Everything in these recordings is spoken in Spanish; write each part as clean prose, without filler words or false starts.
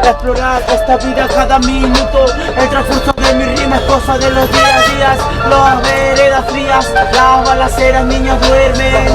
explorar esta vida cada minuto. El transcurso de mi rima es cosa de los días. Las veredas frías, las balaceras, niños duermen.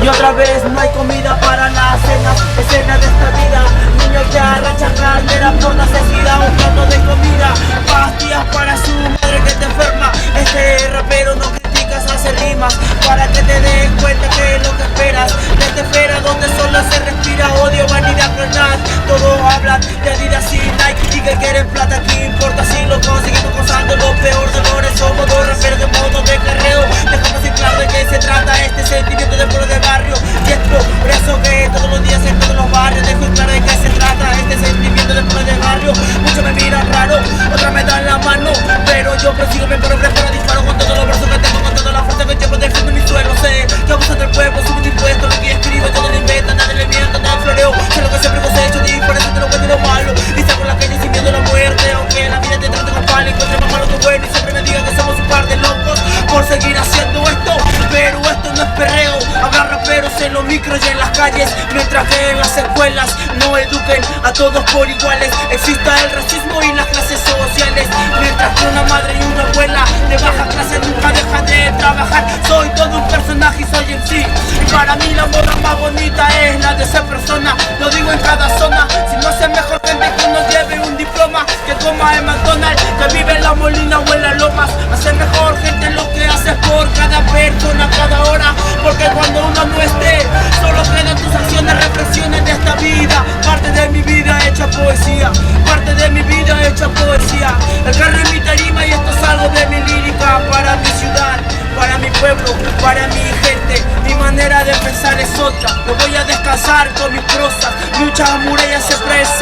Y otra vez no hay comida para las cenas. Escena de esta vida, niños que arranchan cartera por necesidad. Un plato de comida, pastillas para su madre que te enferma. Este rapero no criticas, hace rimas para que te des cuenta que es lo que esperas de esta esfera donde solo se respira odio, vanidad, crueldad. Todos hablan de Adidas y Nike y que quieren plata. ¿Qué importa si lo conseguimos gozando lo peor dolores? Somos dos raperos de modo de carreo. Dejamos en claro de qué se trata este sentimiento de pueblo de barrio. Y es por eso que todos los días en todos los barrios dejo en claro de qué se trata este sentimiento de pueblo de barrio. Muchos me miran raro, otros me dan la mano, pero yo prosigo mi progreso, para disparo con todos los brazos que tengo, con toda la fuerza que llevo defiendo mi suelo. Sé que abusan del pueblo, subo un impuesto, lo que escribo, todo lo invento, nada le miento, nada floreo. Sé lo que siempre cosecho, y por eso te lo bueno y lo malo. Y salgo a la calle sin miedo a la muerte, aunque la vida te trate con palo. Encuentre más malo que bueno y siempre me digan que somos un par de locos por seguir haciendo esto. Pero esto no es perreo, habrá raperos en los micros y en las calles, mientras que en las escuelas no eduquen a todos por iguales. Exista el racismo y las clases sociales, mientras que una madre y una abuela de baja clase nunca dejan de trabajar. Soy todo un personaje y soy en sí, y para mí la moda más bonita es la de ser persona. Lo digo en cada zona, si no hace mejor gente que no lleve un diploma, que coma en McDonald's, que vive en la Molina o en las Lomas. Hace mejor gente lo que haces por cada persona, cada hora, porque cuando uno no esté, solo quedan tus acciones, reflexiones de esta vida. Parte de mi vida hecha poesía, parte de mi vida hecha poesía. El carro es mi tarima y esto es algo de mi lírica, para mi ciudad, para mi pueblo, para mi gente. Mi manera de pensar es otra, no voy a descansar con mis prosas. Muchas murallas se presan